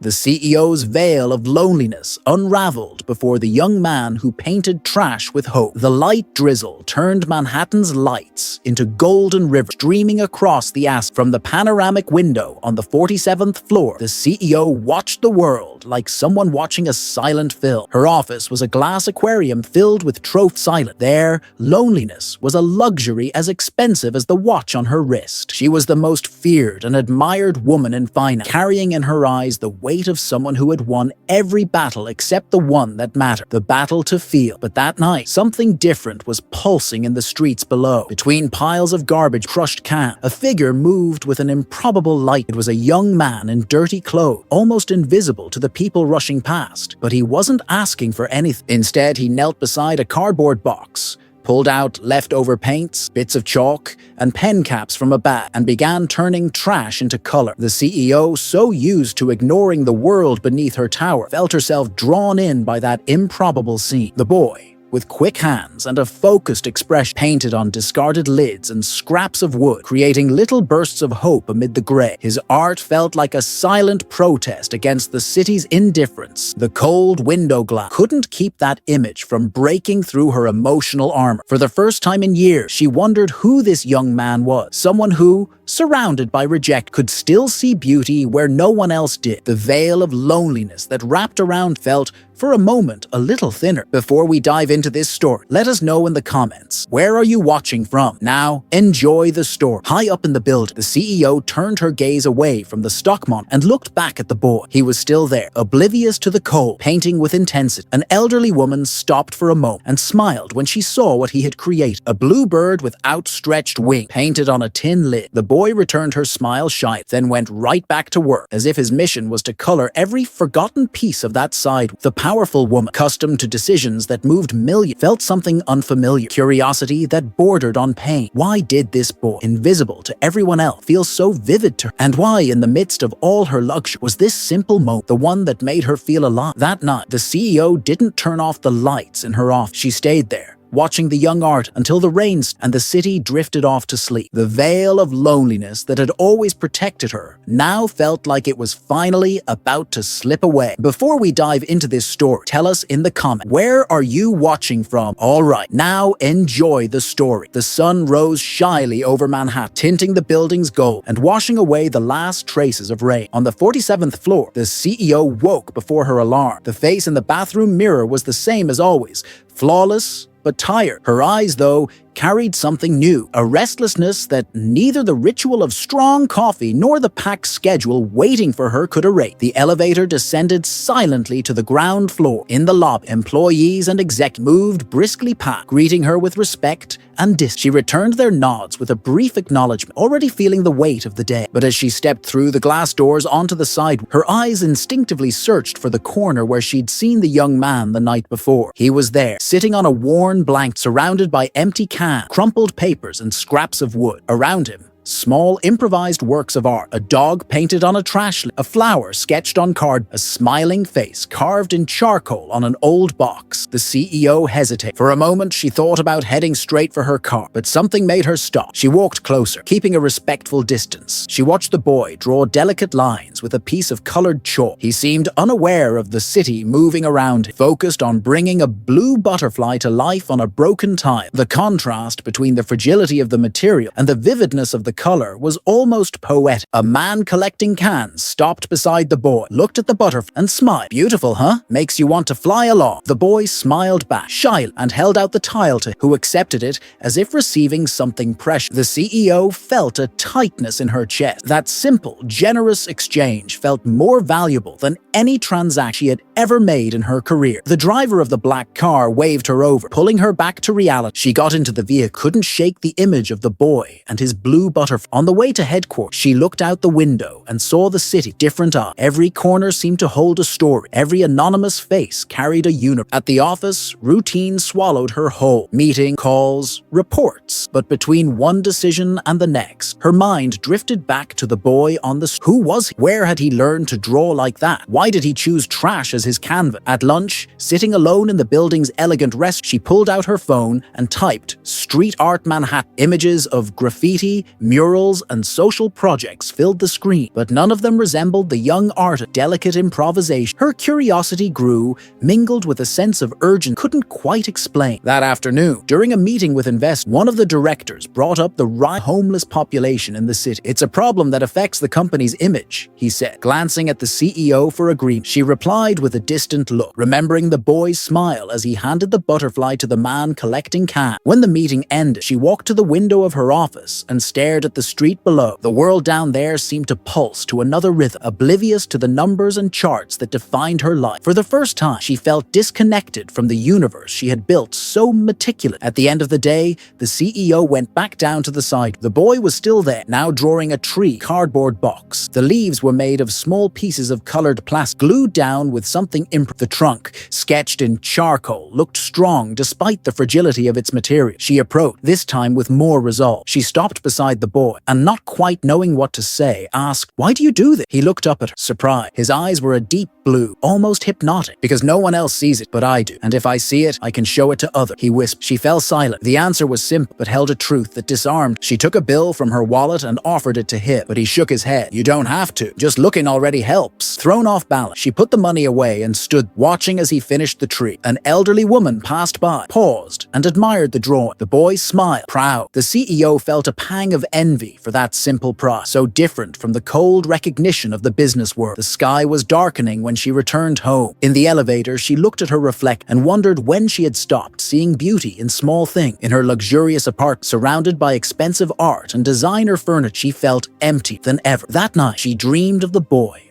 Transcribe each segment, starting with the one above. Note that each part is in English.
The CEO's veil of loneliness unraveled before the young man who painted trash with hope. The light drizzle turned Manhattan's lights into golden rivers streaming across the asphalt. From the panoramic window on the 47th floor, the CEO watched the world like someone watching a silent film. Her office was a glass aquarium filled with trophy silent. There, loneliness was a luxury as expensive as the watch on her wrist. She was the most feared and admired woman in finance, carrying in her eyes the weight of someone who had won every battle except the one that mattered, the battle to feel. But that night, something different was pulsing in the streets below. Between piles of garbage, crushed cans, a figure moved with an improbable light. It was a young man in dirty clothes, almost invisible to the people rushing past. But he wasn't asking for anything. Instead, he knelt beside a cardboard box, pulled out leftover paints, bits of chalk, and pen caps from a bag, and began turning trash into color. The CEO, so used to ignoring the world beneath her tower, felt herself drawn in by that improbable scene. The boy, with quick hands and a focused expression, painted on discarded lids and scraps of wood, creating little bursts of hope amid the gray. His art felt like a silent protest against the city's indifference. The cold window glass couldn't keep that image from breaking through her emotional armor. For the first time in years, she wondered who this young man was. Someone who, surrounded by reject, could still see beauty where no one else did. The veil of loneliness that wrapped around felt, for a moment, a little thinner. Before we dive into this story, let us know in the comments, where are you watching from? Now, enjoy the story. High up in the building, the CEO turned her gaze away from the stock market and looked back at the boy. He was still there, oblivious to the cold, painting with intensity. An elderly woman stopped for a moment and smiled when she saw what he had created. A blue bird with outstretched wings, painted on a tin lid. The boy returned her smile shyly, then went right back to work, as if his mission was to color every forgotten piece of that side. The powerful woman, accustomed to decisions that moved millions, felt something unfamiliar, curiosity that bordered on pain. Why did this boy, invisible to everyone else, feel so vivid to her? And why, in the midst of all her luxury, was this simple moment the one that made her feel alive? That night, the CEO didn't turn off the lights in her office. She stayed there, watching the young artist until the rain and the city drifted off to sleep. The veil of loneliness that had always protected her now felt like it was finally about to slip away. Before we dive into this story, tell us in the comments, where are you watching from? Alright, now enjoy the story. The sun rose shyly over Manhattan, tinting the buildings gold and washing away the last traces of rain. On the 47th floor, the CEO woke before her alarm. The face in the bathroom mirror was the same as always, flawless but tired. Her eyes, though, carried something new, a restlessness that neither the ritual of strong coffee nor the packed schedule waiting for her could erase. The elevator descended silently to the ground floor. In the lobby, employees and executives moved briskly past, greeting her with respect and distance. She returned their nods with a brief acknowledgement, already feeling the weight of the day. But as she stepped through the glass doors onto the sidewalk, her eyes instinctively searched for the corner where she'd seen the young man the night before. He was there, sitting on a worn blanket, surrounded by empty cans, crumpled papers, and scraps of wood. Around him, small improvised works of art, a dog painted on a trash lid, a flower sketched on card, a smiling face carved in charcoal on an old box. The CEO hesitated. For a moment, she thought about heading straight for her car, but something made her stop. She walked closer, keeping a respectful distance. She watched the boy draw delicate lines with a piece of colored chalk. He seemed unaware of the city moving around him, focused on bringing a blue butterfly to life on a broken tile. The contrast between the fragility of the material and the vividness of the color was almost poetic. A man collecting cans stopped beside the boy, looked at the butterfly, and smiled. Beautiful, huh? Makes you want to fly along. The boy smiled back, shyly, and held out the tile to him, who accepted it as if receiving something precious. The CEO felt a tightness in her chest. That simple, generous exchange felt more valuable than any transaction she had ever made in her career. The driver of the black car waved her over, pulling her back to reality. She got into the vehicle, couldn't shake the image of the boy and his blue butterfly. On the way to headquarters, she looked out the window and saw the city, different eyes. Every corner seemed to hold a story. Every anonymous face carried a universe. At the office, routine swallowed her whole. Meeting, calls, reports. But between one decision and the next, her mind drifted back to the boy on the street. Who was he? Where had he learned to draw like that? Why did he choose trash as his canvas? At lunch, sitting alone in the building's elegant restaurant, she pulled out her phone and typed "Street Art Manhattan." Images of graffiti, Murals and social projects filled the screen, but none of them resembled the young artist's delicate improvisation. Her curiosity grew, mingled with a sense of urgency couldn't quite explain. That afternoon, during a meeting with investors, one of the directors brought up the homeless population in the city. "It's a problem that affects the company's image," he said, glancing at the CEO for agreement. She replied with a distant look, remembering the boy's smile as he handed the butterfly to the man collecting cans. When the meeting ended, she walked to the window of her office and stared at the street below. The world down there seemed to pulse to another rhythm, oblivious to the numbers and charts that defined her life. For the first time, she felt disconnected from the universe she had built so meticulously. At the end of the day, the CEO went back down to the side. The boy was still there, now drawing a tree cardboard box. The leaves were made of small pieces of colored plastic, glued down with something imprint. The trunk, sketched in charcoal, looked strong despite the fragility of its material. She approached, this time with more resolve. She stopped beside the boy, and not quite knowing what to say, asked, "Why do you do this?" He looked up at her, surprised. His eyes were a deep blue, almost hypnotic. "Because no one else sees it, but I do. And if I see it, I can show it to others," he whispered. She fell silent. The answer was simple, but held a truth that disarmed. She took a bill from her wallet and offered it to him, but he shook his head. "You don't have to. Just looking already helps." Thrown off balance, she put the money away and stood, watching as he finished the tree. An elderly woman passed by, paused, and admired the drawing. The boy smiled, proud. The CEO felt a pang of envy for that simple prize, so different from the cold recognition of the business world. The sky was darkening when she returned home. In the elevator, she looked at her reflection and wondered when she had stopped seeing beauty in small things. In her luxurious apartment, surrounded by expensive art and designer furniture, she felt emptier than ever. That night, she dreamed of the boy.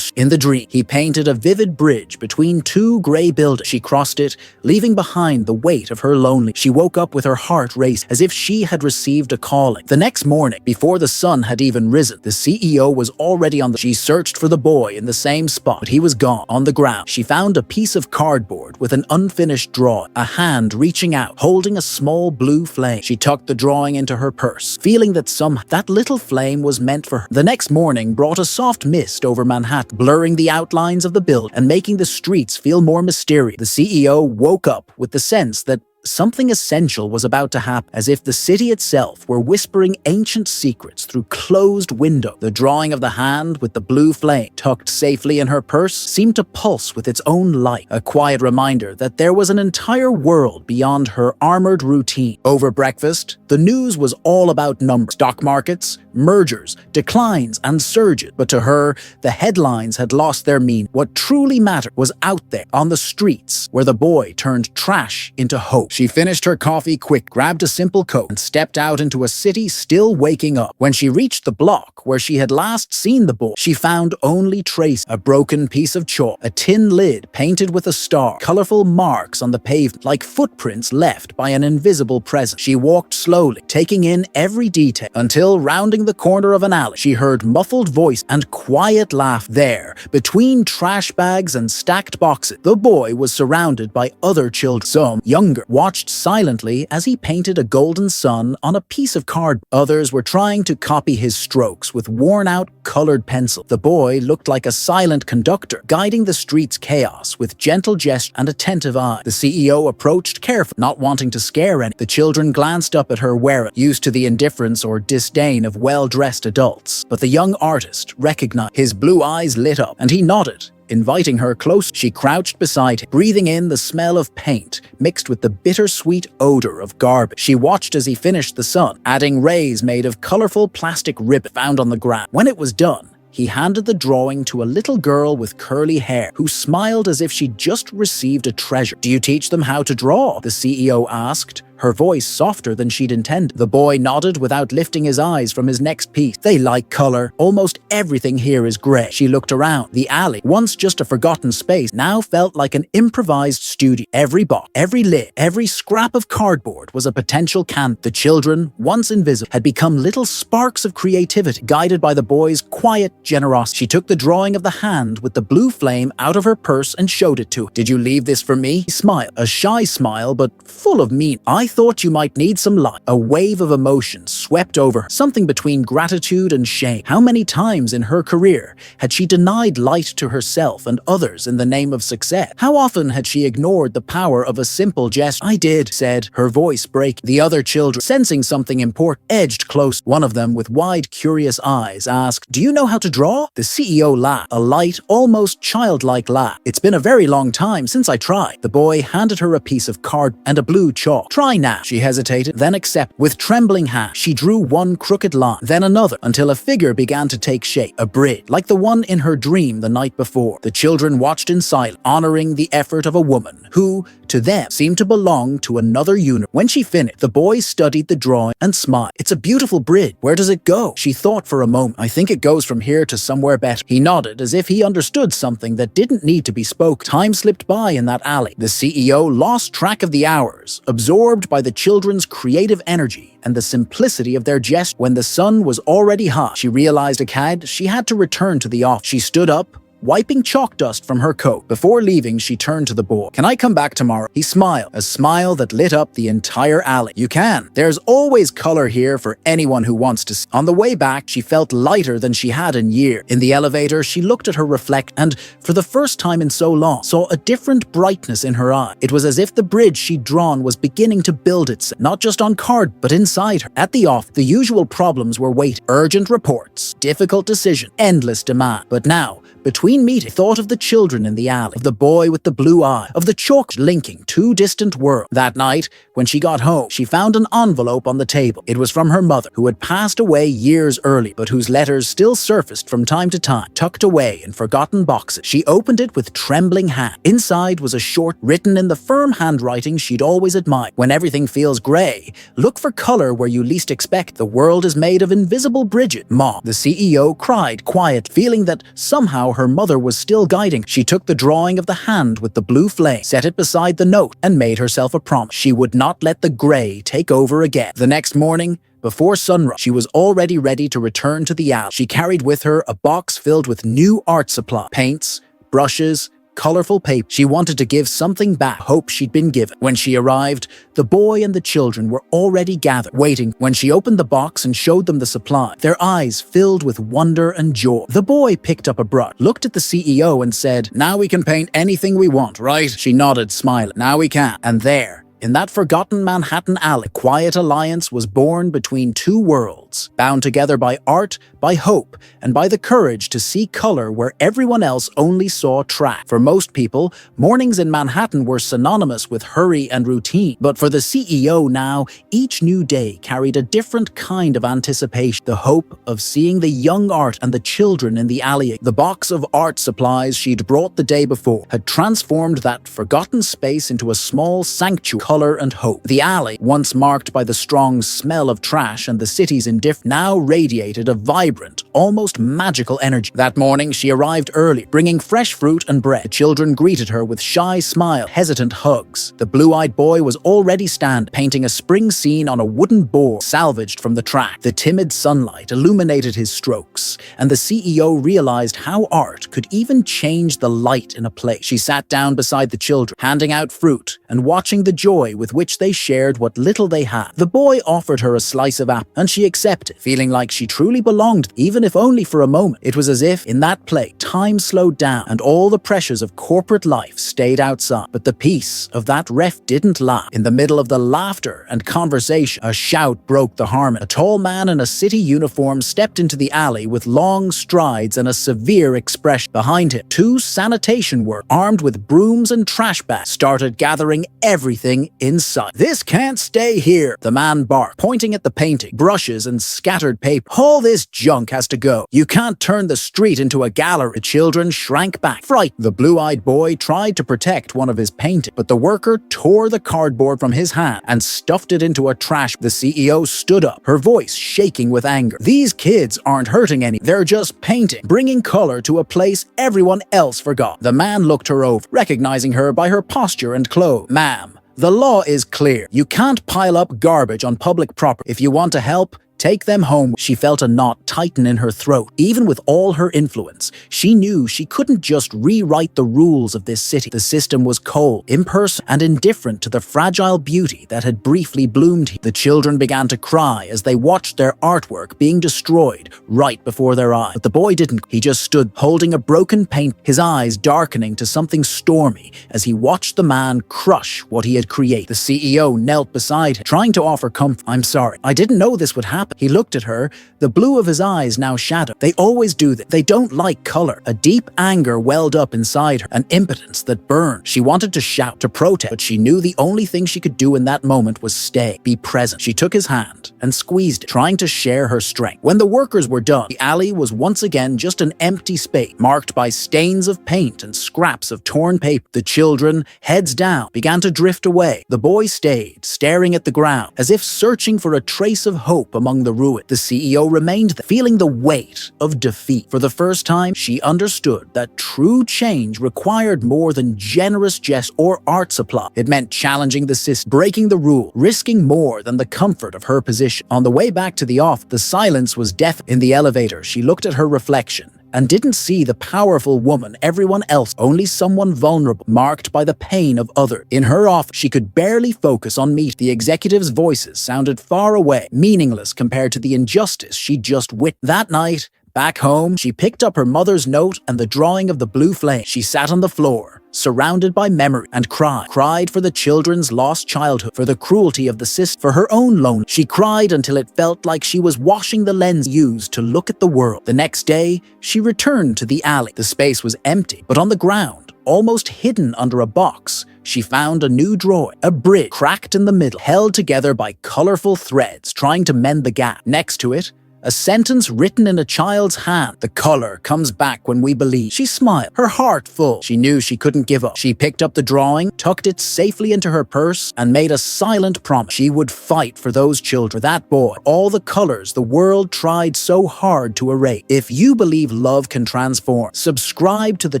In the dream, he painted a vivid bridge between two gray buildings. She crossed it, leaving behind the weight of her loneliness. She woke up with her heart racing, as if she had received a calling. The next morning, before the sun had even risen, the CEO was already on the... She searched for the boy in the same spot, but he was gone. On the ground, she found a piece of cardboard with an unfinished drawing, a hand reaching out, holding a small blue flame. She tucked the drawing into her purse, feeling that that little flame was meant for her. The next morning brought a soft mist over Manhattan, blurring the outlines of the building and making the streets feel more mysterious. The CEO woke up with the sense that something essential was about to happen, as if the city itself were whispering ancient secrets through closed windows. The drawing of the hand with the blue flame tucked safely in her purse seemed to pulse with its own light, a quiet reminder that there was an entire world beyond her armored routine. Over breakfast, the news was all about numbers, stock markets, mergers, declines, and surges. But to her, the headlines had lost their meaning. What truly mattered was out there, on the streets, where the boy turned trash into hope. She finished her coffee quick, grabbed a simple coat, and stepped out into a city still waking up. When she reached the block where she had last seen the boy, she found only traces: a broken piece of chalk, a tin lid painted with a star, colorful marks on the pavement, like footprints left by an invisible presence. She walked slowly, taking in every detail, until rounding the corner of an alley, she heard muffled voice and quiet laugh. There, between trash bags and stacked boxes, the boy was surrounded by other children, some younger, watched silently as he painted a golden sun on a piece of card. Others were trying to copy his strokes with worn-out colored pencil. The boy looked like a silent conductor, guiding the street's chaos with gentle gesture and attentive eye. The CEO approached carefully, not wanting to scare any. The children glanced up at her wearily, used to the indifference or disdain of well-dressed adults. But the young artist recognized. His blue eyes lit up, and he nodded, inviting her close. She crouched beside him, breathing in the smell of paint mixed with the bittersweet odor of garbage. She watched as he finished the sun, adding rays made of colorful plastic ribbon found on the ground. When it was done, he handed the drawing to a little girl with curly hair who smiled as if she'd just received a treasure. "Do you teach them how to draw?" the CEO asked, her voice softer than she'd intended. The boy nodded without lifting his eyes from his next piece. "They like color. Almost everything here is gray." She looked around. The alley, once just a forgotten space, now felt like an improvised studio. Every box, every lid, every scrap of cardboard was a potential canvas. The children, once invisible, had become little sparks of creativity, guided by the boy's quiet generosity. She took the drawing of the hand with the blue flame out of her purse and showed it to him. "Did you leave this for me?" He smiled, a shy smile but full of meaning. "I thought you might need some light." A wave of emotion swept over her, something between gratitude and shame. How many times in her career had she denied light to herself and others in the name of success? How often had she ignored the power of a simple gesture? "I did," said, her voice breaking. The other children, sensing something important, edged close. One of them, with wide, curious eyes, asked, "Do you know how to draw?" The CEO laughed, a light, almost childlike laugh. "It's been a very long time since I tried." The boy handed her a piece of card and a blue chalk. "Try now." She hesitated, then accepted. With trembling hands, she drew one crooked line, then another, until a figure began to take shape, a bridge, like the one in her dream the night before. The children watched in silence, honoring the effort of a woman who, to them, seemed to belong to another universe. When she finished, the boy studied the drawing and smiled. "It's a beautiful bridge. Where does it go?" She thought for a moment. "I think it goes from here to somewhere better." He nodded, as if he understood something that didn't need to be spoken. Time slipped by in that alley. The CEO lost track of the hours, absorbed by the children's creative energy and the simplicity of their gesture. When the sun was already high, she realized she had to return to the office. She stood up, wiping chalk dust from her coat. Before leaving, she turned to the boy. "Can I come back tomorrow?" He smiled, a smile that lit up the entire alley. "You can. There's always color here for anyone who wants to see." On the way back, she felt lighter than she had in years. In the elevator, she looked at her reflection and, for the first time in so long, saw a different brightness in her eye. It was as if the bridge she'd drawn was beginning to build itself, not just on card, but inside her. At the office, the usual problems were waiting. Urgent reports, difficult decisions, endless demand. But now, between meetings, thought of the children in the alley, of the boy with the blue eye, of the chalk linking two distant worlds. That night, when she got home, she found an envelope on the table. It was from her mother, who had passed away years early, but whose letters still surfaced from time to time, tucked away in forgotten boxes. She opened it with trembling hand. Inside was a short, written in the firm handwriting she'd always admired. "When everything feels grey, look for color where you least expect. The world is made of invisible bridges." Mom, the CEO, cried quiet, feeling that somehow her mother was still guiding. She took the drawing of the hand with the blue flame, set it beside the note, and made herself a promise. She would not let the grey take over again. The next morning, before sunrise, she was already ready to return to the alley. She carried with her a box filled with new art supplies, paints, brushes, colorful paper. She wanted to give something back, hope she'd been given. When she arrived, the boy and the children were already gathered, waiting. When she opened the box and showed them the supply, their eyes filled with wonder and joy. The boy picked up a brush, looked at the CEO and said, "Now we can paint anything we want, right?" She nodded, smiling. "Now we can." And there, in that forgotten Manhattan alley, a quiet alliance was born between two worlds, bound together by art, by hope, and by the courage to see color where everyone else only saw trash. For most people, mornings in Manhattan were synonymous with hurry and routine. But for the CEO now, each new day carried a different kind of anticipation. The hope of seeing the young art and the children in the alley. The box of art supplies she'd brought the day before had transformed that forgotten space into a small sanctuary, color and hope. The alley, once marked by the strong smell of trash and the city's indifference, now radiated a vibrant, almost magical energy. That morning, she arrived early, bringing fresh fruit and bread. The children greeted her with shy smiles, hesitant hugs. The blue-eyed boy was already standing, painting a spring scene on a wooden board salvaged from the track. The timid sunlight illuminated his strokes, and the CEO realized how art could even change the light in a place. She sat down beside the children, handing out fruit and watching the joy with which they shared what little they had. The boy offered her a slice of apple, and she accepted, feeling like she truly belonged, even if only for a moment. It was as if, in that place, time slowed down and all the pressures of corporate life stayed outside. But the peace of that ref didn't last. In the middle of the laughter and conversation, a shout broke the harmony. A tall man in a city uniform stepped into the alley with long strides and a severe expression. Behind him, two sanitation workers, armed with brooms and trash bags, started gathering everything in sight. "This can't stay here," the man barked, pointing at the painting, brushes, and scattered paper. "All this junk has to go. You can't turn the street into a gallery." The children shrank back, frightened. The blue-eyed boy tried to protect one of his paintings, but the worker tore the cardboard from his hand and stuffed it into a trash. The CEO stood up, her voice shaking with anger. "These kids aren't hurting any. They're just painting, bringing color to a place everyone else forgot." The man looked her over, recognizing her by her posture and clothes. "Ma'am, the law is clear. You can't pile up garbage on public property. If you want to help, Take them home. She felt a knot tighten in her throat. Even with all her influence, she knew she couldn't just rewrite the rules of this city. The system was cold, impersonal, and indifferent to the fragile beauty that had briefly bloomed here. The children began to cry as they watched their artwork being destroyed right before their eyes. But the boy didn't. He just stood, holding a broken paint, his eyes darkening to something stormy as he watched the man crush what he had created. The CEO knelt beside him, trying to offer comfort. "I'm sorry. I didn't know this would happen." He looked at her, the blue of his eyes now shadowed. "They always do this. They don't like color." A deep anger welled up inside her, an impotence that burned. She wanted to shout, to protest, but she knew the only thing she could do in that moment was stay, be present. She took his hand and squeezed it, trying to share her strength. When the workers were done, the alley was once again just an empty space, marked by stains of paint and scraps of torn paper. The children, heads down, began to drift away. The boy stayed, staring at the ground, as if searching for a trace of hope among the ruins. The CEO remained there, feeling the weight of defeat. For the first time, she understood that true change required more than generous gestures or art supply. It meant challenging the system, breaking the rule, risking more than the comfort of her position. On the way back to the office, the silence was deafening. In the elevator, she looked at her reflection and didn't see the powerful woman everyone else, only someone vulnerable, marked by the pain of others. In her office, she could barely focus on meeting. The executives' voices sounded far away, meaningless compared to the injustice she'd just witnessed. That night, back home, she picked up her mother's note and the drawing of the blue flame. She sat on the floor, surrounded by memory, and cried for the children's lost childhood, for the cruelty of the system, for her own loneliness. She cried until it felt like she was washing the lens used to look at the world. The next day, she returned to the alley. The space was empty, but on the ground, almost hidden under a box, she found a new drawing, a bridge cracked in the middle, held together by colorful threads trying to mend the gap. Next to it, a sentence written in a child's hand. "The color comes back when we believe." She smiled, her heart full. She knew she couldn't give up. She picked up the drawing, tucked it safely into her purse, and made a silent promise. She would fight for those children, for that boy, all the colors the world tried so hard to erase. If you believe love can transform, subscribe to the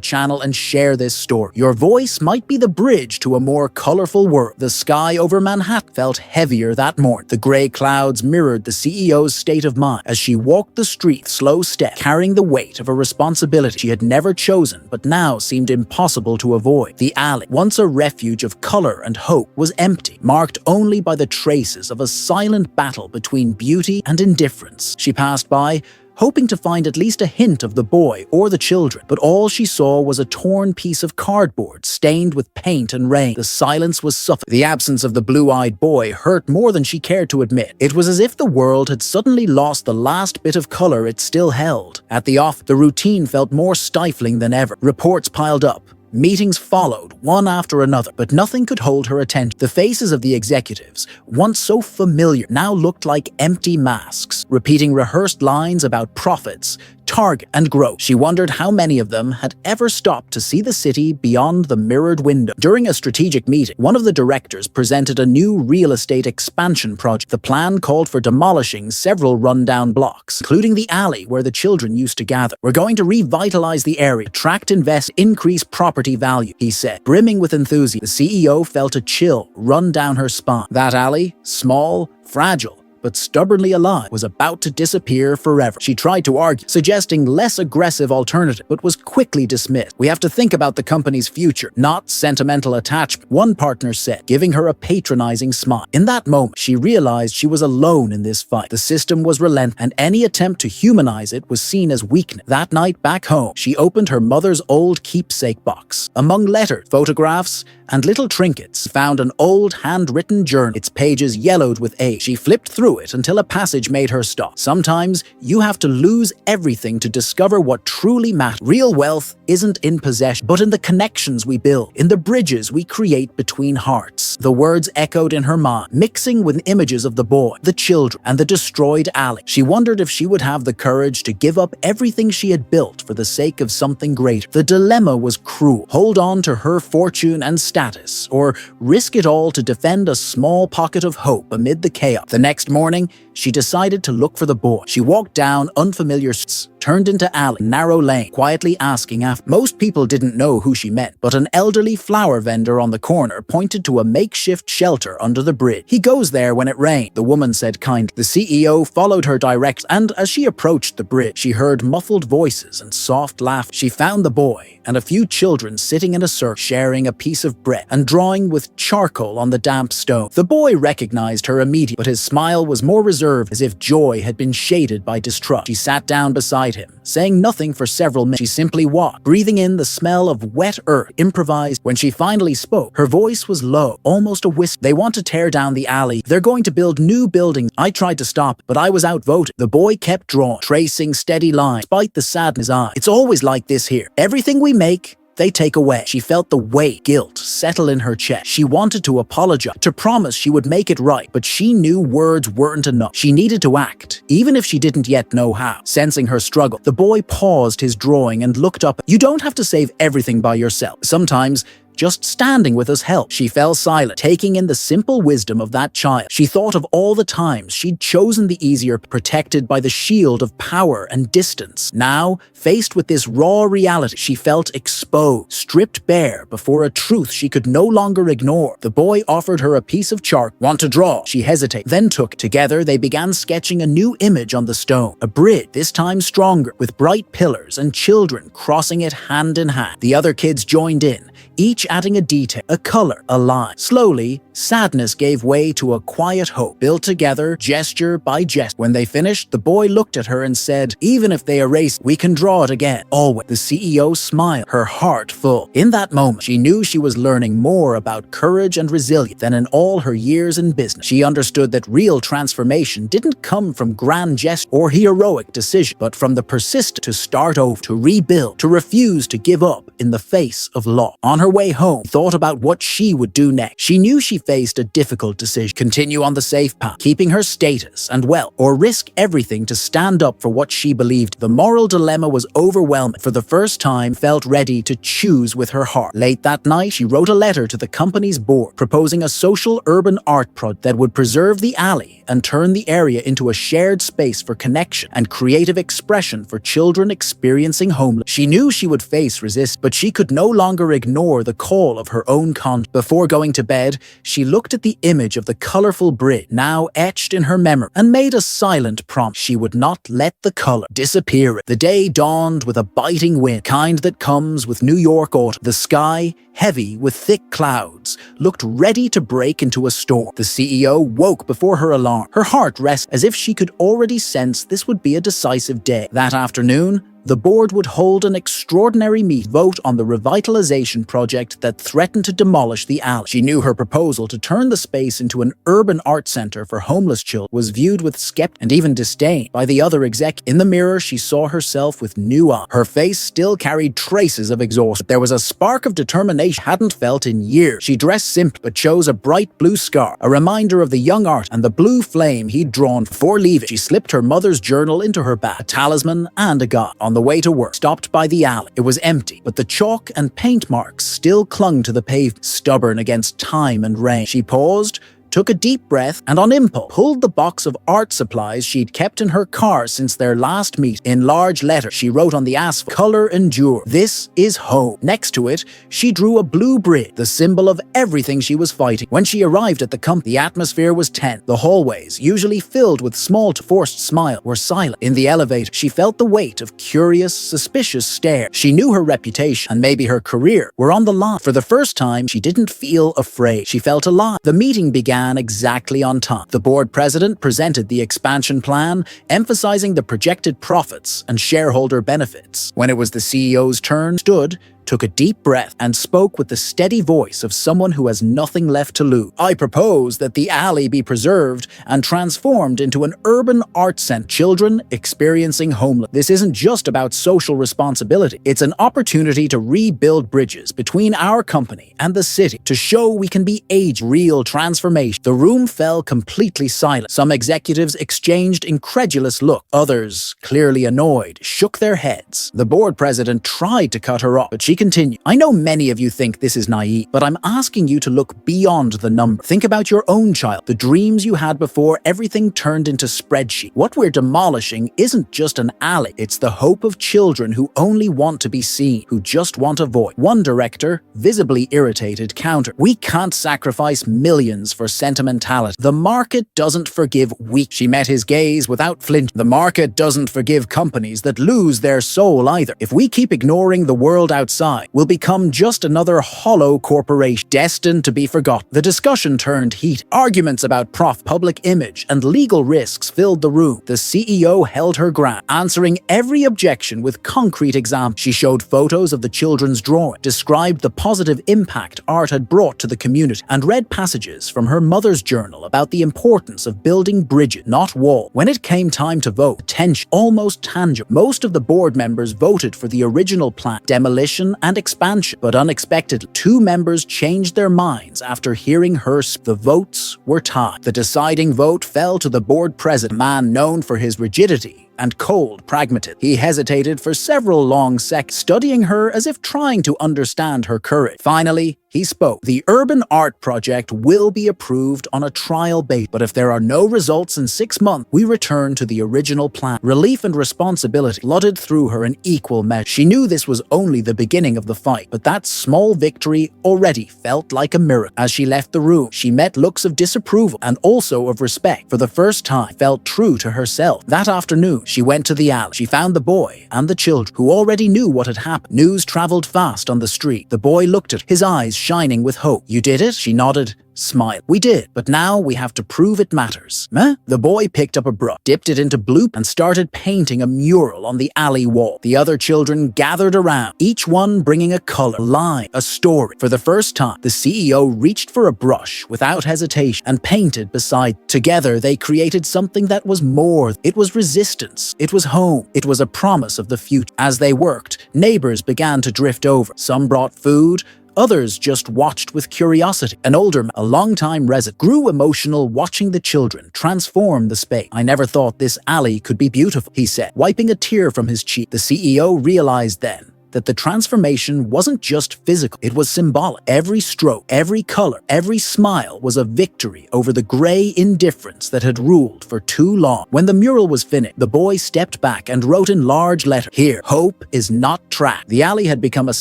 channel and share this story. Your voice might be the bridge to a more colorful world. The sky over Manhattan felt heavier that morning. The gray clouds mirrored the CEO's state of mind as she walked the street slow step, carrying the weight of a responsibility she had never chosen but now seemed impossible to avoid. The alley, once a refuge of color and hope, was empty, marked only by the traces of a silent battle between beauty and indifference. She passed by, hoping to find at least a hint of the boy or the children, but all she saw was a torn piece of cardboard stained with paint and rain. The silence was suffocating. The absence of the blue-eyed boy hurt more than she cared to admit. It was as if the world had suddenly lost the last bit of color it still held. At the office, the routine felt more stifling than ever. Reports piled up. Meetings followed, one after another, but nothing could hold her attention. The faces of the executives, once so familiar, now looked like empty masks, repeating rehearsed lines about profits, target, and growth. She wondered how many of them had ever stopped to see the city beyond the mirrored window. During a strategic meeting, one of the directors presented a new real estate expansion project. The plan called for demolishing several rundown blocks, including the alley where the children used to gather. "We're going to revitalize the area, attract investors, increase property value," he said, brimming with enthusiasm. The CEO felt a chill run down her spine. That alley, small, fragile, but stubbornly alive, was about to disappear forever. She tried to argue, suggesting less aggressive alternative, but was quickly dismissed. "We have to think about the company's future, not sentimental attachment," one partner said, giving her a patronizing smile. In that moment, she realized she was alone in this fight. The system was relentless, and any attempt to humanize it was seen as weakness. That night back home, she opened her mother's old keepsake box. Among letters, photographs, and little trinkets, found an old handwritten journal, its pages yellowed with age. She flipped through it until a passage made her stop. "Sometimes you have to lose everything to discover what truly matters. Real wealth isn't in possession, but in the connections we build, in the bridges we create between hearts." The words echoed in her mind, mixing with images of the boy, the children, and the destroyed alley. She wondered if she would have the courage to give up everything she had built for the sake of something greater. The dilemma was cruel. Hold on to her fortune and status, or risk it all to defend a small pocket of hope amid the chaos. The next morning, she decided to look for the boy. She walked down unfamiliar streets, turned into alley, narrow lane, quietly asking after. Most people didn't know who she meant, but an elderly flower vendor on the corner pointed to a makeshift shelter under the bridge. He goes there when it rains, the woman said kindly. The CEO followed her direct, and as she approached the bridge, she heard muffled voices and soft laughter. She found the boy and a few children sitting in a circle, sharing a piece of bread and drawing with charcoal on the damp stone. The boy recognized her immediately, but his smile was more reserved, as if joy had been shaded by distrust. She sat down beside him, saying nothing for several minutes. She simply walked, breathing in the smell of wet earth, improvised. When she finally spoke, her voice was low, almost a whisper. They want to tear down the alley. They're going to build new buildings. I tried to stop, but I was outvoted. The boy kept drawing, tracing steady lines, despite the sadness in his eyes. It's always like this here. Everything we make, they take away. She felt the weight, guilt, settle in her chest. She wanted to apologize, to promise she would make it right, but she knew words weren't enough. She needed to act, even if she didn't yet know how. Sensing her struggle, the boy paused his drawing and looked up. You don't have to save everything by yourself. Sometimes, just standing with us helped. She fell silent, taking in the simple wisdom of that child. She thought of all the times she'd chosen the easier, protected by the shield of power and distance. Now, faced with this raw reality, she felt exposed, stripped bare before a truth she could no longer ignore. The boy offered her a piece of chalk. Want to draw? She hesitated, then took it. Together, they began sketching a new image on the stone. A bridge, this time stronger, with bright pillars and children crossing it hand in hand. The other kids joined in, each adding a detail, a color, a line. Slowly, sadness gave way to a quiet hope, built together, gesture by gesture. When they finished, the boy looked at her and said, even if they erase, we can draw it again. Always. The CEO smiled, her heart full. In that moment, she knew she was learning more about courage and resilience than in all her years in business. She understood that real transformation didn't come from grand gestures or heroic decisions, but from the persistence to start over, to rebuild, to refuse to give up in the face of loss. On her way home, she thought about what she would do next. She knew she faced a difficult decision: continue on the safe path, keeping her status and wealth, or risk everything to stand up for what she believed. The moral dilemma was overwhelming. For the first time, felt ready to choose with her heart. Late that night, she wrote a letter to the company's board, proposing a social urban art project that would preserve the alley and turn the area into a shared space for connection and creative expression for children experiencing homelessness. She knew she would face resistance, but she could no longer ignore the call of her own conscience. Before going to bed, she looked at the image of the colorful bridge, now etched in her memory, and made a silent promise. She would not let the color disappear. The day dawned with a biting wind, kind that comes with New York autumn. The sky, heavy with thick clouds, looked ready to break into a storm. The CEO woke before her alarm. Her heart rested, as if she could already sense this would be a decisive day. That afternoon, the board would hold an extraordinary vote on the revitalization project that threatened to demolish the alley. She knew her proposal to turn the space into an urban art center for homeless children was viewed with skepticism and even disdain by the other executives. In the mirror, she saw herself with new eyes. Her face still carried traces of exhaustion. There was a spark of determination she hadn't felt in years. She dressed simply, but chose a bright blue scarf, a reminder of the young artist and the blue flame he'd drawn. Before leaving, she slipped her mother's journal into her bag, a talisman and a guide. On the way to work, stopped by the alley. It was empty, but the chalk and paint marks still clung to the pavement, stubborn against time and rain. She paused, took a deep breath, and on impulse, pulled the box of art supplies she'd kept in her car since their last meet. In large letters, she wrote on the asphalt, "Color endure. This is home." Next to it, she drew a blue bridge, the symbol of everything she was fighting. When she arrived at the company, the atmosphere was tense. The hallways, usually filled with small forced smiles, were silent. In the elevator, she felt the weight of curious, suspicious stares. She knew her reputation, and maybe her career, were on the line. For the first time, she didn't feel afraid. She felt alive. The meeting began exactly on time. The board president presented the expansion plan, emphasizing the projected profits and shareholder benefits. When it was the CEO's turn, stood, took a deep breath, and spoke with the steady voice of someone who has nothing left to lose. "I propose that the alley be preserved and transformed into an urban art center. Children experiencing homelessness. This isn't just about social responsibility. It's an opportunity to rebuild bridges between our company and the city, to show we can be real transformation." The room fell completely silent. Some executives exchanged incredulous looks. Others, clearly annoyed, shook their heads. The board president tried to cut her off, but she continued, I know many of you think this is naive, but I'm asking you to look beyond the number. Think about your own child, the dreams you had before everything turned into spreadsheet. What we're demolishing isn't just an alley, it's the hope of children who only want to be seen, who just want a voice. One director, visibly irritated, countered, we can't sacrifice millions for sentimentality. The market doesn't forgive weak. She met his gaze without flinch. The market doesn't forgive companies that lose their soul either. If we keep ignoring the world outside, we'll become just another hollow corporation, destined to be forgotten. The discussion turned heated. Arguments about public image, and legal risks filled the room. The CEO held her ground, answering every objection with concrete examples. She showed photos of the children's drawing, described the positive impact art had brought to the community, and read passages from her mother's journal about the importance of building bridges, not walls. When it came time to vote, tension almost tangible. Most of the board members voted for the original plan, demolition and expansion, but unexpectedly, 2 members changed their minds after hearing her speak. The votes were tied. The deciding vote fell to the board president, a man known for his rigidity and cold pragmatism. He hesitated for several long seconds, studying her as if trying to understand her courage. Finally, he spoke. The urban art project will be approved on a trial basis, but if there are no results in 6 months, we return to the original plan. Relief and responsibility flooded through her in equal measure. She knew this was only the beginning of the fight, but that small victory already felt like a miracle. As she left the room, she met looks of disapproval and also of respect. For the first time, felt true to herself. That afternoon, she went to the alley. She found the boy and the children, who already knew what had happened. News traveled fast on the street. The boy looked at her, his eyes shining with hope. You did it? She nodded, smiled. We did, but now we have to prove it matters. Huh? The boy picked up a brush, dipped it into blue, and started painting a mural on the alley wall. The other children gathered around, each one bringing a color, a line, a story. For the first time, the CEO reached for a brush without hesitation and painted beside. Together, they created something that was more. It was resistance. It was home. It was a promise of the future. As they worked, neighbors began to drift over. Some brought food, others just watched with curiosity. An older man, a longtime resident, grew emotional watching the children transform the space. I never thought this alley could be beautiful, he said, wiping a tear from his cheek. The CEO realized then that the transformation wasn't just physical, it was symbolic. Every stroke, every color, every smile was a victory over the gray indifference that had ruled for too long. When the mural was finished, the boy stepped back and wrote in large letters, "Here, hope is not trapped." The alley had become a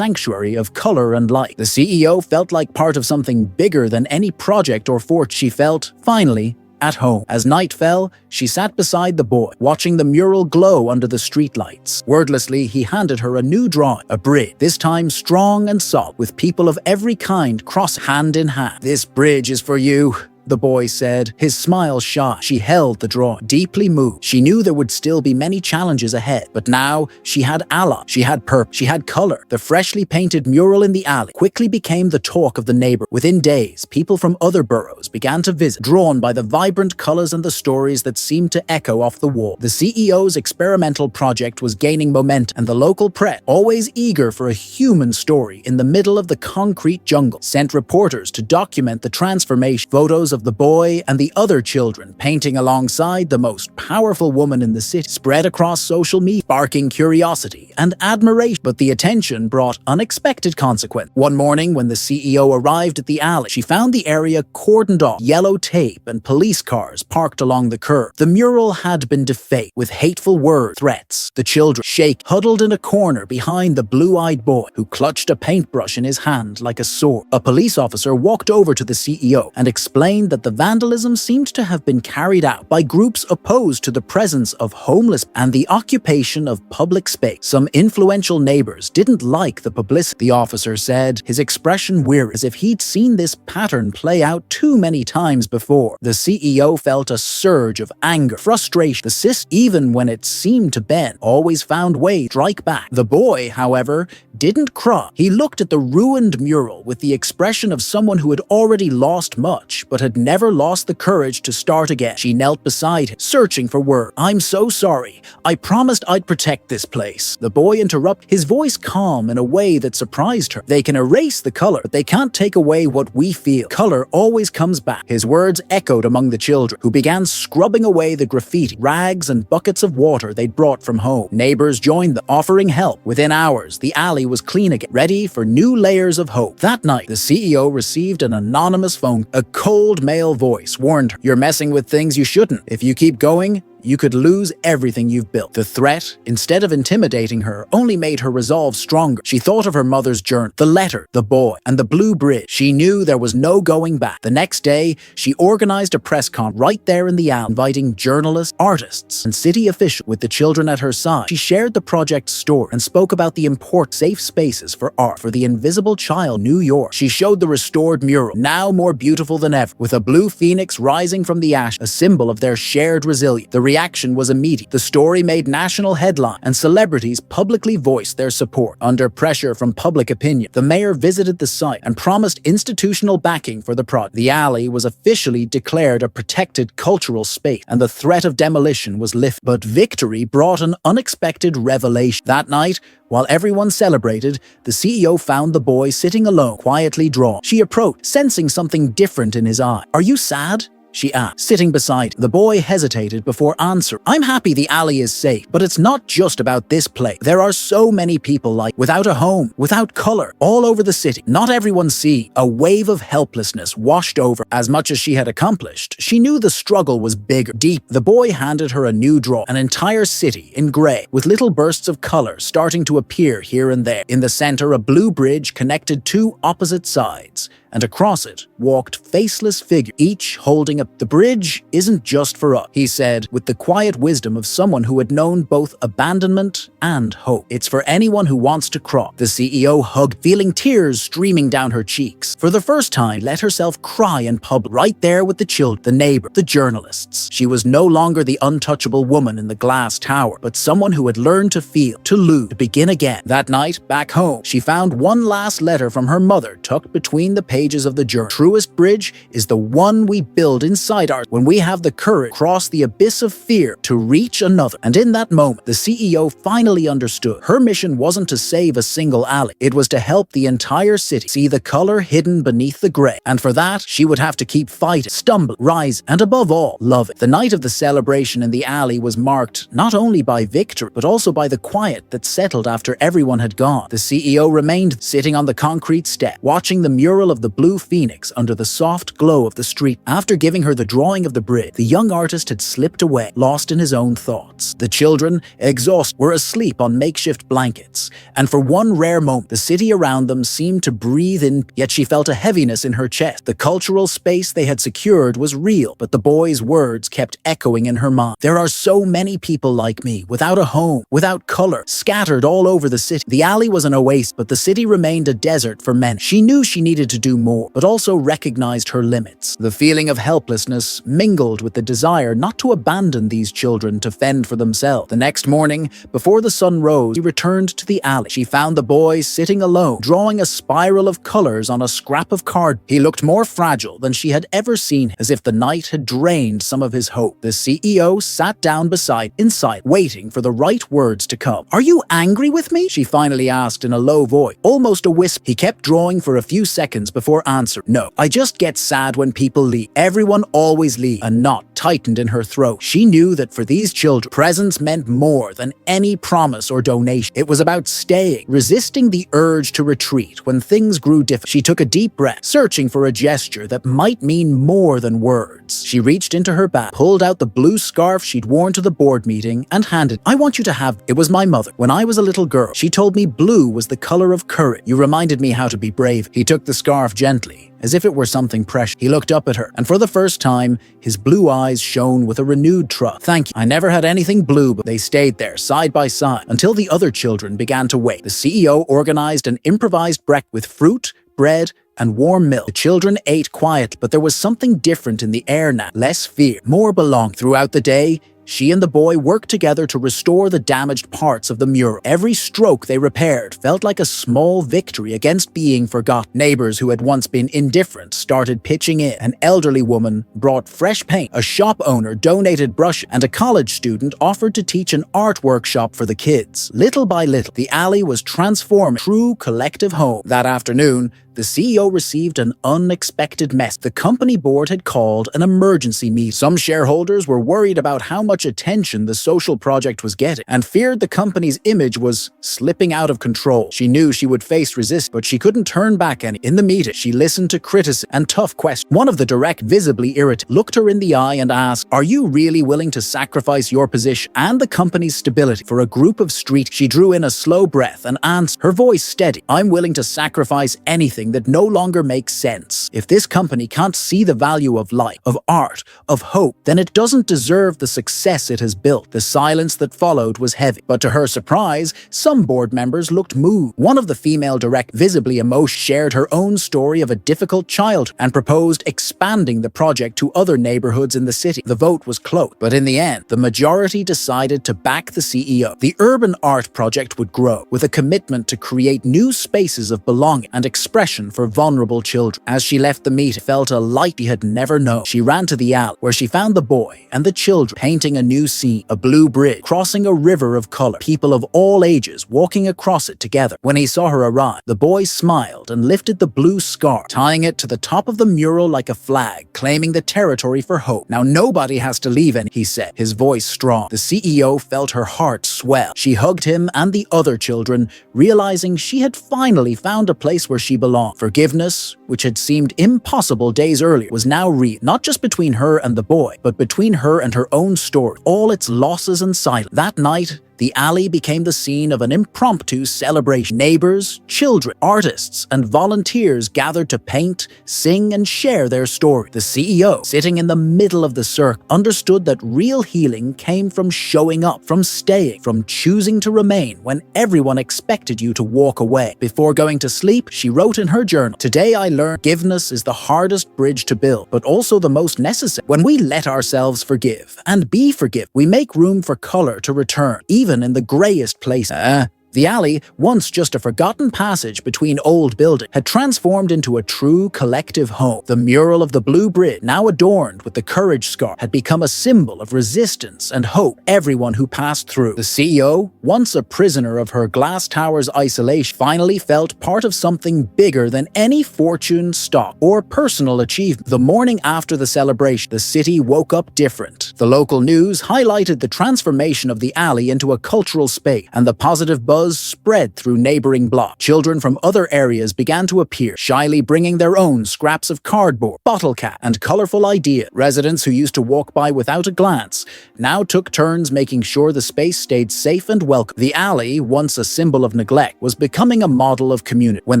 sanctuary of color and light. The CEO felt like part of something bigger than any project or fort. She felt, finally, at home. As night fell, she sat beside the boy, watching the mural glow under the streetlights. Wordlessly, he handed her a new drawing, a bridge, this time strong and solid, with people of every kind cross hand in hand. "This bridge is for you," the boy said, his smile shy. She held the drawing, deeply moved. She knew there would still be many challenges ahead, but now she had allies, she had purpose, she had color. The freshly painted mural in the alley quickly became the talk of the neighbor. Within days, people from other boroughs began to visit, drawn by the vibrant colors and the stories that seemed to echo off the wall. The CEO's experimental project was gaining momentum, and the local press, always eager for a human story in the middle of the concrete jungle, sent reporters to document the transformation. Photos of the boy and the other children painting alongside the most powerful woman in the city spread across social media, sparking curiosity and admiration. But the attention brought unexpected consequences. One morning, when the CEO arrived at the alley, she found the area cordoned off, yellow tape and police cars parked along the curb. The mural had been defaced with hateful words, threats. The children, huddled in a corner behind the blue-eyed boy, who clutched a paintbrush in his hand like a sword. A police officer walked over to the CEO and explained that the vandalism seemed to have been carried out by groups opposed to the presence of homeless and the occupation of public space. Some influential neighbors didn't like the publicity, the officer said, his expression weary, as if he'd seen this pattern play out too many times before. The CEO felt a surge of anger, frustration. The system, even when it seemed to bend, always found ways to strike back. The boy, however, didn't cry. He looked at the ruined mural with the expression of someone who had already lost much, but had had never lost the courage to start again. She knelt beside him, searching for words. "I'm so sorry. I promised I'd protect this place." The boy interrupted, his voice calm in a way that surprised her. "They can erase the color, but they can't take away what we feel. Color always comes back." His words echoed among the children, who began scrubbing away the graffiti, rags and buckets of water they'd brought from home. Neighbors joined them, offering help. Within hours, the alley was clean again, ready for new layers of hope. That night, the CEO received an anonymous phone. A cold male voice warned her, "You're messing with things you shouldn't. If you keep going, you could lose everything you've built." The threat, instead of intimidating her, only made her resolve stronger. She thought of her mother's journey, the letter, the boy, and the blue bridge. She knew there was no going back. The next day, she organized a press conference right there in the alley, inviting journalists, artists, and city officials. With the children at her side, she shared the project's story and spoke about the important safe spaces for art for the invisible child, New York. She showed the restored mural, now more beautiful than ever, with a blue phoenix rising from the ash, a symbol of their shared resilience. The reaction was immediate. The story made national headlines, and celebrities publicly voiced their support. Under pressure from public opinion, the mayor visited the site and promised institutional backing for the project. The alley was officially declared a protected cultural space, and the threat of demolition was lifted. But victory brought an unexpected revelation. That night, while everyone celebrated, the CEO found the boy sitting alone, quietly drawn. She approached, sensing something different in his eye. "Are you sad?" she asked, sitting beside him. The boy hesitated before answering. "I'm happy the alley is safe, but it's not just about this place. There are so many people without a home, without color, all over the city. Not everyone sees." A wave of helplessness washed over. As much as she had accomplished, she knew the struggle was bigger, deep. The boy handed her a new draw, an entire city in gray, with little bursts of color starting to appear here and there. In the center, a blue bridge connected two opposite sides, and across it walked faceless figures, each holding "The bridge isn't just for us," he said, with the quiet wisdom of someone who had known both abandonment and hope. "It's for anyone who wants to cross." The CEO hugged, feeling tears streaming down her cheeks. For the first time, let herself cry in public, right there with the children, the neighbor, the journalists. She was no longer the untouchable woman in the glass tower, but someone who had learned to feel, to lose, to begin again. That night, back home, she found one last letter from her mother tucked between the pages of the journal. "Truest bridge is the one we build inside ours when we have the courage to cross the abyss of fear to reach another." And in that moment, the CEO finally understood. Her mission wasn't to save a single alley. It was to help the entire city see the color hidden beneath the gray. And for that, she would have to keep fighting, stumble, rise, and above all, love it. The night of the celebration in the alley was marked not only by victory, but also by the quiet that settled after everyone had gone. The CEO remained sitting on the concrete step, watching the mural of the blue phoenix under the soft glow of the street. After giving her the drawing of the bridge, the young artist had slipped away, lost in his own thoughts. The children, exhausted, were asleep on makeshift blankets, and for one rare moment, the city around them seemed to breathe in, yet she felt a heaviness in her chest. The cultural space they had secured was real, but the boy's words kept echoing in her mind. "There are so many people like me, without a home, without color, scattered all over the city." The alley was an oasis, but the city remained a desert for many. She knew she needed to do more, but also recognized her limits. The feeling of helplessness mingled with the desire not to abandon these children to fend for themselves. The next morning, before the sun rose, she returned to the alley. She found the boy sitting alone, drawing a spiral of colors on a scrap of card. He looked more fragile than she had ever seen, as if the night had drained some of his hope. The CEO sat down beside, inside, waiting for the right words to come. "Are you angry with me?" she finally asked in a low voice, almost a whisper. He kept drawing for a few seconds before answering. "No, I just get sad when people leave. Everyone always leaves." A knot tightened in her throat. She knew that for these children, presence meant more than any promise or donation. It was about staying, resisting the urge to retreat when things grew difficult. She took a deep breath, searching for a gesture that might mean more than words. She reached into her bag, pulled out the blue scarf she'd worn to the board meeting, and handed it. "I want you to have it. It was my mother. When I was a little girl, she told me blue was the color of courage. You reminded me how to be brave." He took the scarf gently, as if it were something precious. He looked up at her, and for the first time, his blue eyes shone with a renewed trust. "Thank you. I never had anything blue," but they stayed there, side by side, until the other children began to wake. The CEO organized an improvised breakfast with fruit, bread, and warm milk. The children ate quietly, but there was something different in the air now. Less fear, more belonging. Throughout the day, She and the boy worked together to restore the damaged parts of the mural. Every stroke they repaired felt like a small victory against being forgotten. Neighbors who had once been indifferent started pitching in. An elderly woman brought fresh paint, a shop owner donated brushes, and a college student offered to teach an art workshop for the kids. Little by little, the alley was transformed into a true collective home. That afternoon, the CEO received an unexpected message. The company board had called an emergency meeting. Some shareholders were worried about how much attention the social project was getting and feared the company's image was slipping out of control. She knew she would face resistance, but she couldn't turn back any. In the meeting, she listened to criticism and tough questions. One of the direct, visibly irritated, looked her in the eye and asked, "Are you really willing to sacrifice your position and the company's stability for a group of street?" She drew in a slow breath and answered, her voice steady, "I'm willing to sacrifice anything that no longer makes sense. If this company can't see the value of life, of art, of hope, then it doesn't deserve the success it has built." The silence that followed was heavy, but to her surprise, some board members looked moved. One of the female direct, visibly emotional, shared her own story of a difficult childhood and proposed expanding the project to other neighborhoods in the city. The vote was close, but in the end, the majority decided to back the CEO. The urban art project would grow, with a commitment to create new spaces of belonging and expression for vulnerable children. As she left the meeting, felt a light she had never known. She ran to the alley, where she found the boy and the children painting a new scene, a blue bridge crossing a river of color, people of all ages walking across it together. When he saw her arrive, the boy smiled and lifted the blue scarf, tying it to the top of the mural like a flag, claiming the territory for hope. "Now nobody has to leave," he said, his voice strong. The CEO felt her heart swell. She hugged him and the other children, realizing she had finally found a place where she belonged. Forgiveness, which had seemed impossible days earlier, was now real, not just between her and the boy, but between her and her own story, all its losses and silence. That night, the alley became the scene of an impromptu celebration. Neighbors, children, artists, and volunteers gathered to paint, sing, and share their story. The CEO, sitting in the middle of the circle, understood that real healing came from showing up, from staying, from choosing to remain when everyone expected you to walk away. Before going to sleep, she wrote in her journal, "Today I learned forgiveness is the hardest bridge to build, but also the most necessary. When we let ourselves forgive and be forgiven, we make room for color to return, even in the grayest places." The alley, once just a forgotten passage between old buildings, had transformed into a true collective home. The mural of the Blue Bridge, now adorned with the courage scar, had become a symbol of resistance and hope. Everyone who passed through. The CEO, once a prisoner of her glass tower's isolation, finally felt part of something bigger than any fortune, stock, or personal achievement. The morning after the celebration, the city woke up different. The local news highlighted the transformation of the alley into a cultural space, and the positive buzz spread through neighboring blocks. Children from other areas began to appear, shyly bringing their own scraps of cardboard, bottle cap, and colorful ideas. Residents who used to walk by without a glance now took turns making sure the space stayed safe and welcome. The alley, once a symbol of neglect, was becoming a model of community. When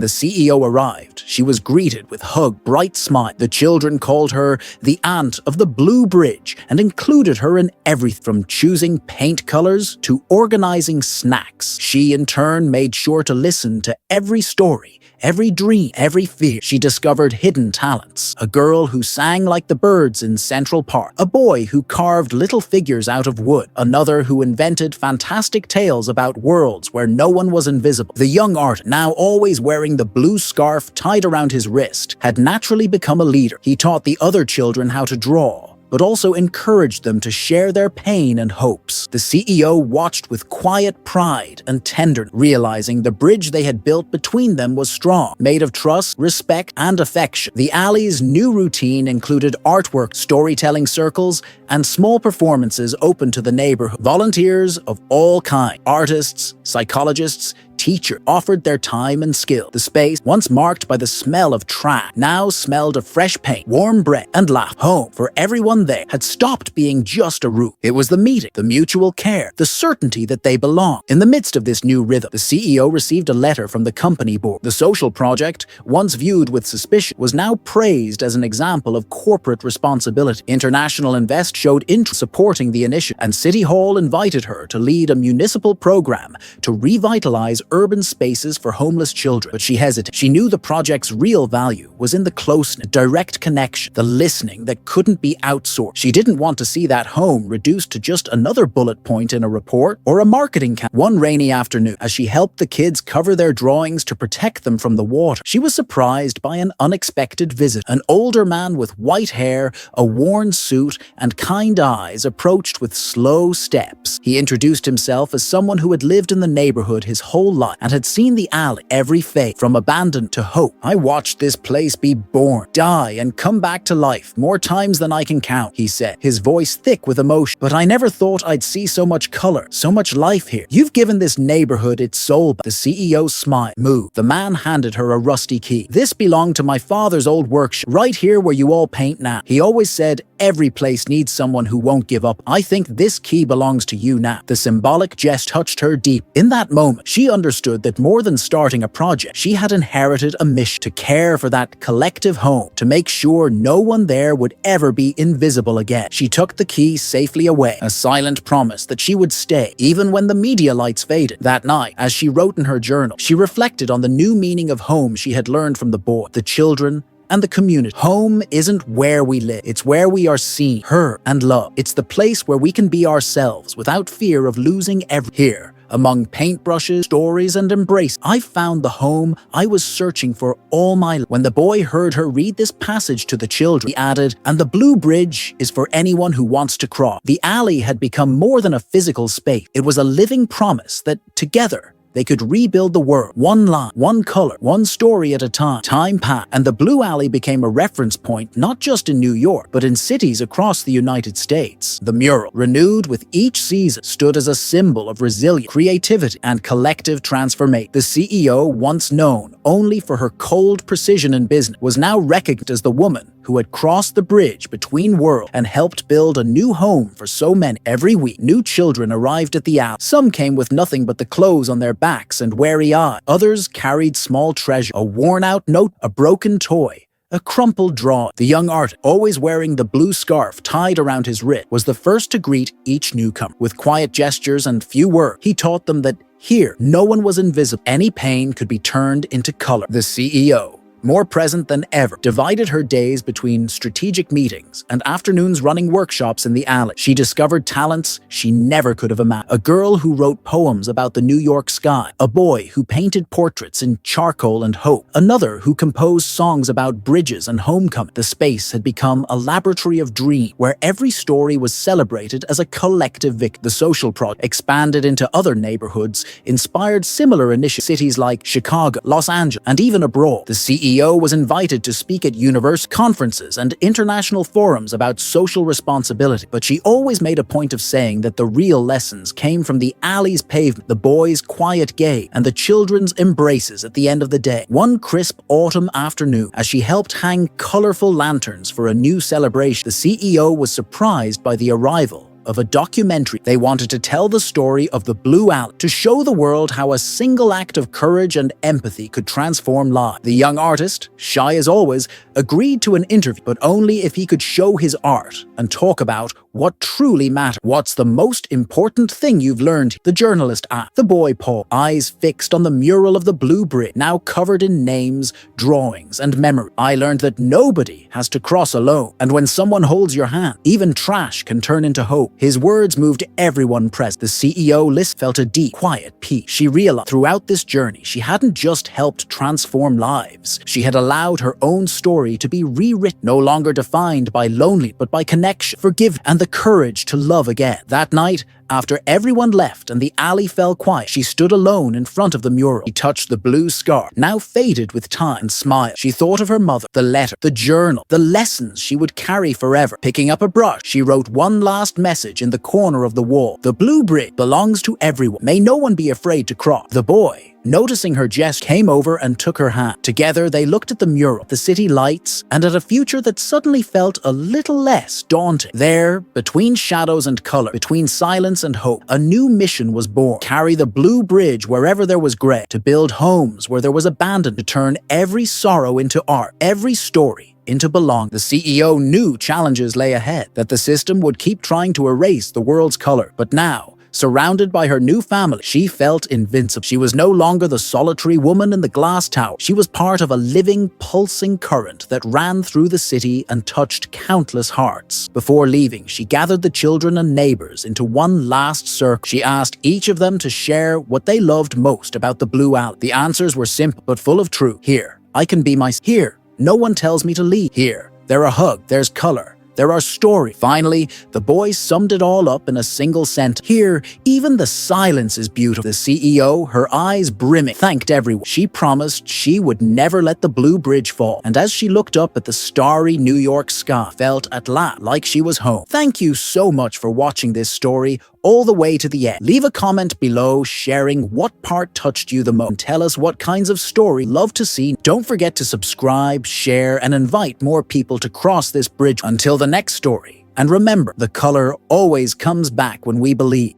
the CEO arrived, she was greeted with hug, bright smile. The children called her the aunt of the Blue Bridge and included her in everything from choosing paint colors to organizing snacks. She in turn made sure to listen to every story, every dream, every fear. She discovered hidden talents. A girl who sang like the birds in Central Park. A boy who carved little figures out of wood. Another who invented fantastic tales about worlds where no one was invisible. The young artist, now always wearing the blue scarf tied around his wrist, had naturally become a leader. He taught the other children how to draw, but also encouraged them to share their pain and hopes. The CEO watched with quiet pride and tenderness, realizing the bridge they had built between them was strong, made of trust, respect, and affection. The alley's new routine included artwork, storytelling circles, and small performances open to the neighborhood. Volunteers of all kinds, artists, psychologists, teachers, offered their time and skill. The space, once marked by the smell of trash, now smelled of fresh paint, warm bread, and laughter. Home, for everyone there, had stopped being just a room. It was the meeting, the mutual care, the certainty that they belonged. In the midst of this new rhythm, the CEO received a letter from the company board. The social project, once viewed with suspicion, was now praised as an example of corporate responsibility. International Invest showed interest supporting the initiative, and City Hall invited her to lead a municipal program to revitalize urban spaces for homeless children. But she hesitated. She knew the project's real value was in the closeness, direct connection, the listening that couldn't be outsourced. She didn't want to see that home reduced to just another bullet point in a report or a marketing campaign. One rainy afternoon, as she helped the kids cover their drawings to protect them from the water, she was surprised by an unexpected visit. An older man with white hair, a worn suit, and kind eyes approached with slow steps. He introduced himself as someone who had lived in the neighborhood his whole life and had seen the alley every phase, from abandoned to hope. "I watched this place be born, die, and come back to life more times than I can count," he said, his voice thick with emotion. "But I never thought I'd see so much color, so much life here. You've given this neighborhood its soul." The CEO smiled, moved. The man handed her a rusty key. "This belonged to my father's old workshop, right here where you all paint now. He always said every place needs someone who won't give up. I think this key belongs to you now." The symbolic gesture touched her deep. In that moment, she understood that more than starting a project, she had inherited a mission to care for that collective home, to make sure no one there would ever be invisible again. She took the key safely away, a silent promise that she would stay, even when the media lights faded. That night, as she wrote in her journal, she reflected on the new meaning of home she had learned from the boy, the children, and the community. Home isn't where we live, it's where we are seen, heard, and loved. It's the place where we can be ourselves without fear of losing everything. Here, among paintbrushes, stories, and embrace, I found the home I was searching for all my life. When the boy heard her read this passage to the children, he added, "And the blue bridge is for anyone who wants to cross." The alley had become more than a physical space. It was a living promise that together, they could rebuild the world, one line, one color, one story at a time. Time passed, and the Blue Alley became a reference point not just in New York, but in cities across the United States. The mural, renewed with each season, stood as a symbol of resilience, creativity, and collective transformation. The CEO, once known only for her cold precision in business, was now recognized as the woman who had crossed the bridge between worlds and helped build a new home for so many. Every week, new children arrived at the alley. Some came with nothing but the clothes on their backs and weary eyes. Others carried small treasure, a worn-out note, a broken toy, a crumpled drawing. The young artist, always wearing the blue scarf tied around his wrist, was the first to greet each newcomer. With quiet gestures and few words, he taught them that here, no one was invisible. Any pain could be turned into color. The CEO, more present than ever, divided her days between strategic meetings and afternoons running workshops in the alley. She discovered talents she never could have imagined. A girl who wrote poems about the New York sky, a boy who painted portraits in charcoal and hope, another who composed songs about bridges and homecoming. The space had become a laboratory of dreams, where every story was celebrated as a collective victory. The social project expanded into other neighborhoods, inspired similar initiatives, cities like Chicago, Los Angeles, and even abroad. The CEO was invited to speak at university conferences and international forums about social responsibility, but she always made a point of saying that the real lessons came from the alley's pavement, the boys' quiet gaze, and the children's embraces at the end of the day. One crisp autumn afternoon, as she helped hang colorful lanterns for a new celebration, the CEO was surprised by the arrival of a documentary. They wanted to tell the story of the Blue Alley, to show the world how a single act of courage and empathy could transform lives. The young artist, shy as always, agreed to an interview, but only if he could show his art and talk about what truly mattered. "What's the most important thing you've learned?" the journalist asked. The boy paused, eyes fixed on the mural of the Blue Bridge, now covered in names, drawings, and memory. "I learned that nobody has to cross alone, and when someone holds your hand, even trash can turn into hope." His words moved everyone present. The CEO felt a deep, quiet peace. She realized throughout this journey, she hadn't just helped transform lives. She had allowed her own story to be rewritten, no longer defined by loneliness, but by connection, forgiveness, and the courage to love again. That night, after everyone left and the alley fell quiet, she stood alone in front of the mural. She touched the blue scarf, now faded with time, and smiled. She thought of her mother, the letter, the journal, the lessons she would carry forever. Picking up a brush, she wrote one last message in the corner of the wall. "The Blue Bridge belongs to everyone. May no one be afraid to cross." The boy, noticing her gesture, came over and took her hand. Together, they looked at the mural, the city lights, and at a future that suddenly felt a little less daunting. There, between shadows and color, between silence and hope, a new mission was born. Carry the Blue Bridge wherever there was gray, to build homes where there was abandon, to turn every sorrow into art, every story into belonging. The CEO knew challenges lay ahead, that the system would keep trying to erase the world's color, but now, Surrounded by her new family, she felt invincible. She was no longer the solitary woman in the glass tower. She was part of a living, pulsing current that ran through the city and touched countless hearts. Before leaving, she gathered the children and neighbors into one last circle. She asked each of them to share what they loved most about the Blue Alley. The answers were simple but full of truth. Here, I can be myself. Here, no one tells me to leave. Here, there's a hug, there's color. There are stories. Finally, the boys summed it all up in a single sentence. Here, even the silence is beautiful. The CEO, her eyes brimming, thanked everyone. She promised she would never let the Blue Bridge fall. And as she looked up at the starry New York sky, felt at last like she was home. Thank you so much for watching this story all the way to the end. Leave a comment below sharing what part touched you the most. And tell us what kinds of story you love to see. Don't forget to subscribe, share, and invite more people to cross this bridge. Until the next story. And remember, the color always comes back when we believe.